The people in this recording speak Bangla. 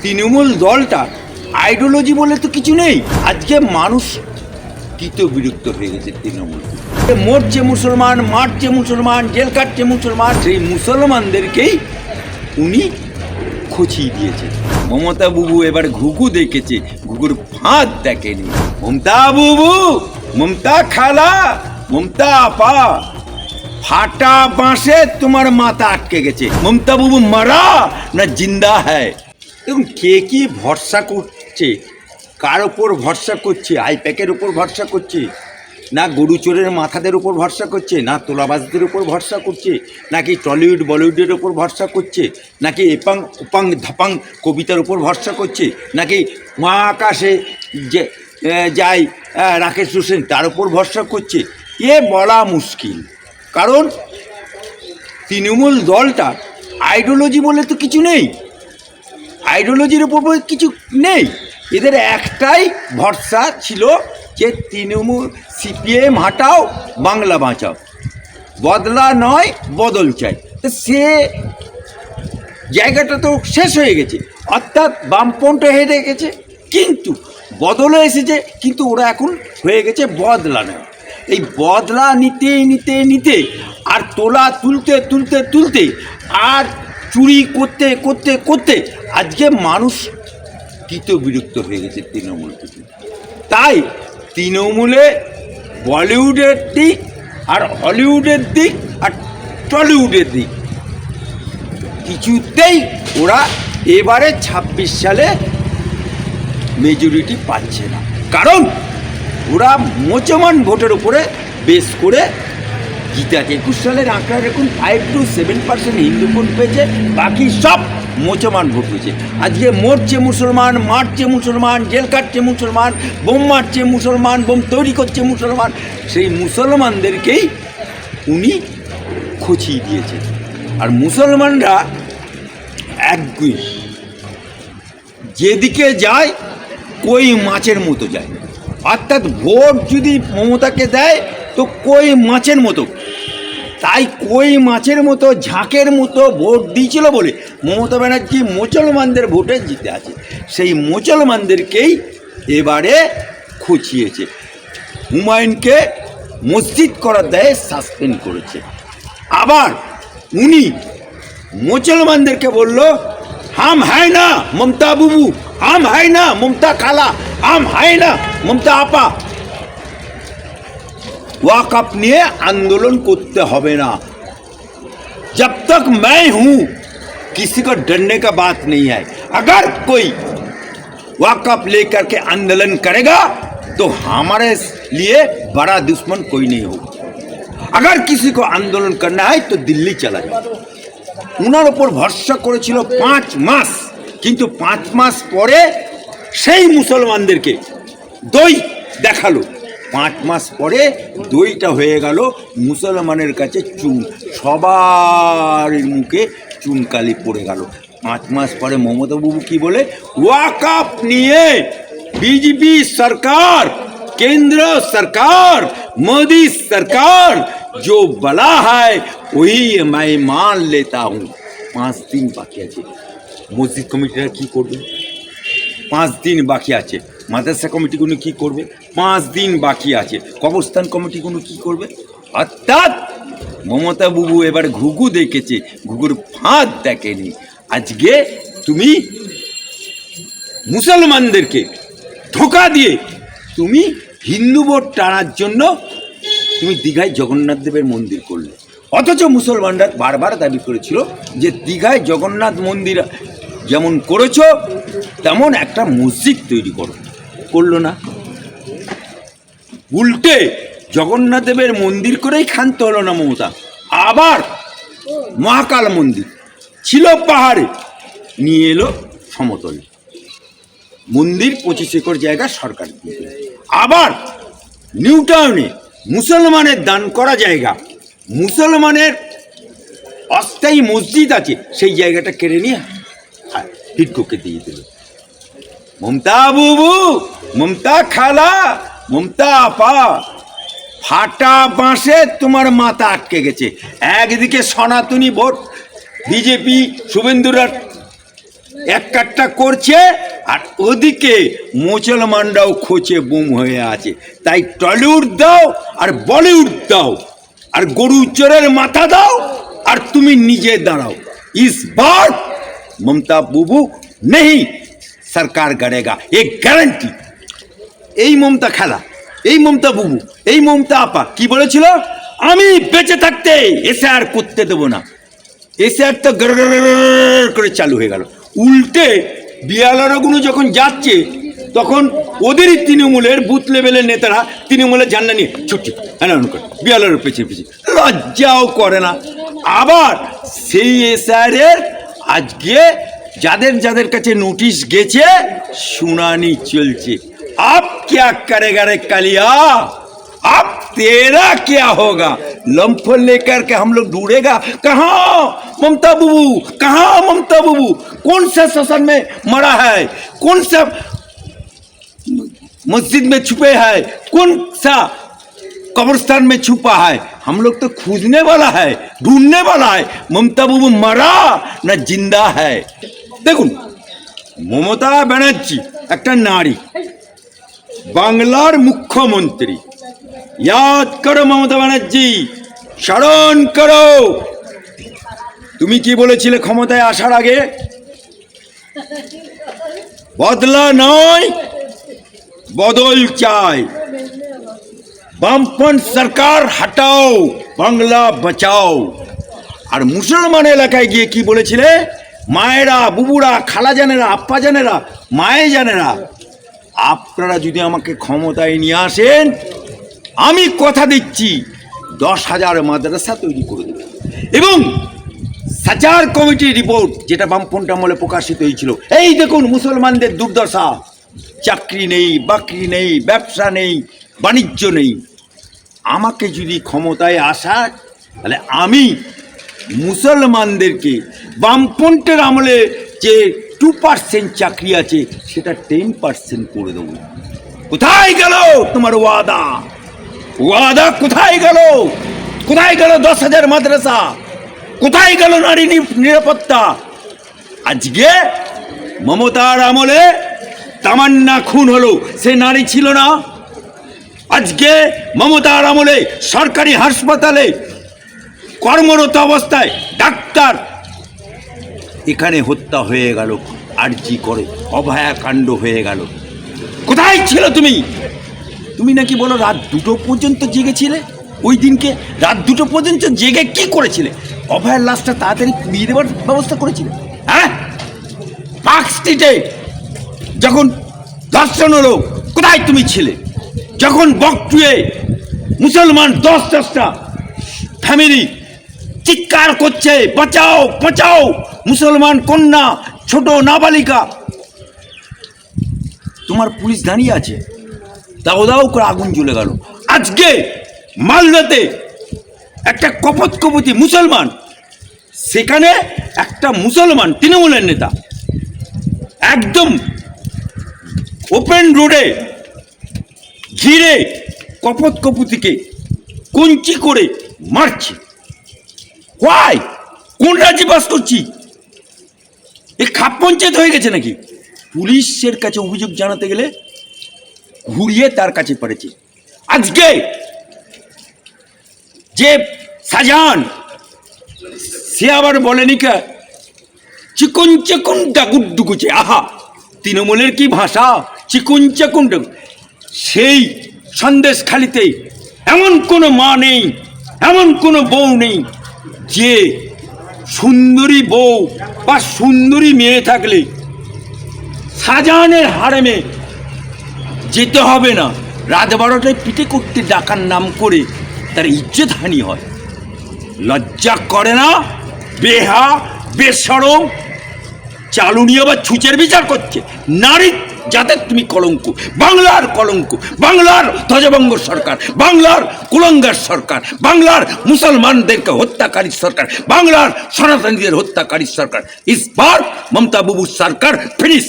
তৃণমূল দলটা আইডিওলজি বলে তো কিছু নেই। আজকে মানুষ তৃতীয় বিরক্ত হয়ে গেছে তৃণমূল। মরছে মুসলমান, মারছে মুসলমান, জেল কাটছে মুসলমান, সেই মুসলমানদেরকেই উনি খচিয়ে দিয়েছে। মমতা বুবু এবার ঘুঘু দেখেছে, ঘুঘুর ফাঁদ দেখেনি। মমতা বুবু, মমতা খালা, মমতা আপা, ফাটা বাঁশে তোমার মাথা আটকে গেছে। মমতা বুবু মারা না জিন্দা হ্যায়। দেখুন কে কি ভরসা করছে, কার ওপর ভরসা করছে? আইপ্যাকের উপর ভরসা করছে, না গরু চোরের মাথাদের উপর ভরসা করছে, না তোলাবাজদের উপর ভরসা করছে, নাকি টলিউড বলিউডের উপর ভরসা করছে, নাকি এপাং উপাং ধাপাং কবিতার উপর ভরসা করছে, নাকি মহাকাশে যে যায় রাকেশ রোশন তার উপর ভরসা করছে? এ বলা মুশকিল। কারণ তৃণমূল দলটা আইডিওলজি বলে তো কিছু নেই, আইডিওলজির উপর কিছু নেই। এদের একটাই ভরসা ছিল যে তৃণমূল সিপিএম হাটাও, বাংলা বাঁচাও, বদলা নয় বদল চাই। তো সে জায়গাটা তো শেষ হয়ে গেছে, অর্থাৎ বামপন্থ হেরে গেছে, কিন্তু বদলে এসেছে। কিন্তু ওরা এখন হয়ে গেছে বদলা নেয়। এই বদলা নিতে নিতে নিতে আর তোলা তুলতে তুলতে তুলতে আর চুরি করতে করতে করতে আজকে মানুষ তৃতীয় বিরক্ত হয়ে গেছে তৃণমূল থেকে। তাই তৃণমূলে বলিউডের দিক আর হলিউডের দিক আর টলিউডের দিক কিছুতেই ওরা এবারে ২৬ সালে মেজরিটি পাচ্ছে না। কারণ ওরা মোচমান ভোটের উপরে বেস করে জিতাছে। ২১ সালের আঁকড়া দেখুন 5 to 7% হিন্দু ভোট পেয়েছে, বাকি সব মোচমান ভোট হয়েছে। আজকে মরছে মুসলমান, মারছে মুসলমান, জেল কাটছে মুসলমান, বোম মারছে মুসলমান, বোম তৈরি করছে মুসলমান, সেই মুসলমানদেরকেই উনি খচিয়ে দিয়েছে। আর মুসলমানরা একগুই, যেদিকে যায় কই মাছের মতো যায়। অর্থাৎ ভোট যদি মমতাকে দেয় তো কই মাছের মতো। তাই কই মাছের মতো ঝাঁকের মতো ভোট দিয়েছিল বলে মমতা ব্যানার্জি মুসলমানদের ভোটে জিতে আছে। সেই মুসলমানদেরকেই এবারে খুঁচিয়েছে। হুমায়ুনকে মসজিদ করার দায়ে সাসপেন্ড করেছে। আবার উনি মুসলমানদেরকে বলল, হাম হ্যায় না মমতা বুবু, হাম হ্যায় না মমতা খালা, হাম হ্যায় না মমতা আপা, ওয়াকফ নিয়ে आंदोलन করতে হবে না। जब तक मैं हूं किसी को डरने का बात नहीं है। अगर कोई वक़्फ़ लेकर के आंदोलन करेगा तो हमारे लिए बड़ा दुश्मन कोई नहीं होगा। अगर किसी को आंदोलन करना है तो दिल्ली चला जाओ। उनार ऊपर भरसा করেছিল 5 মাস, কিন্তু 5 মাস পরে সেই মুসলমানদেরকে দই দেখালো। 5 মাস পরে দইটা হয়ে গেল মুসলমানের কাছে চুন, সবার মুখে চুনকালি পড়ে গেল। 5 মাস পরে মমতা বাবু কি বলে, ওয়াকফ নিয়ে बीजेपी सरकार, केंद्र सरकार, मोदी सरकार जो बला है वही मैं मान लेता हूँ। 5 दिन বাকি আছে। মসজিদ কমিটিরা কি করবে? 5 দিন বাকি আছে। মাদ্রাসা কমিটিগুলো কি করবে? 5 দিন বাকি আছে। কবরস্থান কমিটিগুলো কি করবে? অর্থাৎ মমতা বুবু এবার ঘুঘু দেখেছে, ঘুঘুর ফাঁদ দেখেনি। আজকে তুমি মুসলমানদেরকে ধোকা দিয়ে তুমি হিন্দু ভোট টানার জন্য তুমি দীঘায় জগন্নাথ দেবের মন্দির করলে। অথচ মুসলমানরা বারবার দাবি করেছিল যে দীঘায় জগন্নাথ মন্দির যেমন করেছো তেমন একটা মসজিদ তৈরি করো, করলো না। উল্টে জগন্নাথ দেবের মন্দির করেই ক্ষান্ত হলো না মমতা। আবার মহাকাল মন্দির ছিল পাহাড়ে, নিয়ে এলো সমতলে। মন্দির 25 একর জায়গা সরকার দিল। আবার নিউ টাউনে মুসলমানের দান করা জায়গা, মুসলমানের অস্থায়ী মসজিদ আছে, সেই জায়গাটা কেড়ে নিয়ে হিডকোকে দিয়ে দিল। মমতা বুবু, মমতা খালা, মমতা আপা, ফাটা বাঁশে তোমার মাথা আটকে গেছে। একদিকে সনাতনী ভোট, বিজেপি শুভেন্দুরা এক কাটটা করছে, আর ওদিকে মুসলমানরাও খোঁচে বুম হয়ে আছে। তাই টলিউড দাও আর বলিউড দাও আর গরু চোরের মাথা দাও আর তুমি নিজে দাঁড়াও। इस बार ममता बुबू नहीं सरकार गड़ेगा, एक গ্যারান্টি। এই মমতা খেলা, এই মমতা বুবু, এই মমতা আপা কি বলেছিল, আমি বেঁচে থাকতে এসআর করতে দেবো না। এসআর তো গড় করে চালু হয়ে গেল। উল্টে বিয়ালারগুলো যখন যাচ্ছে তখন ওদেরই তৃণমূলের বুথ লেভেলের নেতারা তৃণমূলের ঝান্ডা নিয়ে ছুটছে বিয়ালার পেছিয়ে পেছিয়ে, লজ্জাও করে না। আবার সেই এসআরের আজকে যাদের যাদের কাছে নোটিশ গেছে শুনানি চলছে। আপ क्या करेगा रे कालिया, अब तेरा क्या होगा? लम्फो लेकर के हम लोग ढूंढेगा, कहाँ ममता बुबू, कहाँ ममता बुबू, कौन सा शमशान में मरा है, कौन सा मस्जिद में छुपे है, कौन सा कब्रिस्तान में छुपा है। हम लोग तो खोजने वाला है, ढूंढने वाला है, ममता बुबू मरा न जिंदा है। देखुन ममता बनर्जी একটা নারী, বাংলার মুখ্যমন্ত্রী। ইয়াদ করো মমতা ব্যানার্জি, স্মরণ করো তুমি কি বলেছিলে ক্ষমতায় আসার আগে, বদলা নয় বদল চাই, বামফ্রন্ট সরকার হটাও, বাংলা বাঁচাও। আর মুসলমান এলাকায় গিয়ে কি বলেছিলে, মায়েরা, বুবুরা, খালা জানেরা, আপ্পা জানেরা, মায়ে জানেরা, আপনারা যদি আমাকে ক্ষমতায় নিয়ে আসেন আমি কথা দিচ্ছি 10,000 মাদ্রাসা তৈরি করে দেব। এবং সাচার কমিটির রিপোর্ট যেটা বামফ্রন্ট আমলে প্রকাশিত হয়েছিল, এই দেখুন মুসলমানদের দুর্দশা, চাকরি নেই, বাকরি নেই, ব্যবসা নেই, বাণিজ্য নেই। আমাকে যদি ক্ষমতায় আসা তাহলে আমি মুসলমানদেরকে বামফ্রন্টের আমলে যে 2% চাকরি আছে সেটা 10% করে দেবো। কোথায় গেল তোমার ওয়াদা, ওয়াদা কোথায় গেল, কোথায় গেল 10,000 মাদ্রাসা, কোথায় গেল নারী নিরাপত্তা? আজকে মমতার আমলে তামান্না খুন হলো, সে নারী ছিল না। আজকে মমতার আমলে সরকারি হাসপাতালে কর্মরত অবস্থায় ডাক্তার এখানে হত্যা হয়ে গেল, আরজি করে অভয়াকাণ্ড হয়ে গেল। কোথায় ছিল তুমি? তুমি নাকি বলো রাত 2টো পর্যন্ত জেগেছিলে, ওই দিনকে রাত 2টো পর্যন্ত জেগে কি করেছিলে? অভয়ার লাশটা তাড়াতাড়ি পুড়িয়ে দেওয়ার ব্যবস্থা করেছিলে। হ্যাঁ, পার্ক স্ট্রিটে যখন ধর্ষণ হলো কোথায় তুমি ছিলে? যখন বকটুয়ে মুসলমান 10-10টা ফ্যামিলি চিৎকার করছে বাঁচাও বাঁচাও, মুসলমান কন্যা, ছোট নাবালিকা, তোমার পুলিশ দাঁড়িয়ে আছে, দাও দাও করে আগুন জ্বলে গেল। আজকে মালদাতে একটা কপতি মুসলমান, সেখানে একটা মুসলমান তৃণমূলের নেতা একদম ওপেন রোডে ঘিরে কপতিকে কঞ্চি করে মারছে। ওয়াই, কোন রাজ্যে বাস করছি? এ খাপ পঞ্চায়েত হয়ে গেছে নাকি? পুলিশের কাছে অভিযোগ জানাতে গেলে ঘুরিয়ে তার কাছে পড়েছে। আজকে যে শাহজাহান, সে আবার বলেনি কে চিকন চিকন ডাকুডুকুছে। আহা, তৃণমূলের কি ভাষা, চিকন চিকন ডাকু। সেই সন্দেশখালিতে এমন কোনো মা নেই, এমন কোনো বউ নেই যে সুন্দরী বউ বা সুন্দরী মেয়ে থাকলে শাহজাহানের হারেমে যেতে হবে না, রাত 12টায় পিঠে করতে ডাকার নাম করে তার ইজ্জত হানি হয়। লজ্জা করে না? বেহা বেশরম চালু নিয়ে আবার ছুঁচের বিচার করছে। নারী যাদের তুমি কলঙ্ক, বাংলার কলঙ্ক, বাংলার ধ্বজভঙ্গ সরকার, বাংলার কুলঙ্গার সরকার, বাংলার মুসলমানদেরকে হত্যাকারী সরকার, বাংলার সনাতনীদের হত্যাকারী সরকার। ইস বার মমতা বাবুর সরকার ফিনিশ।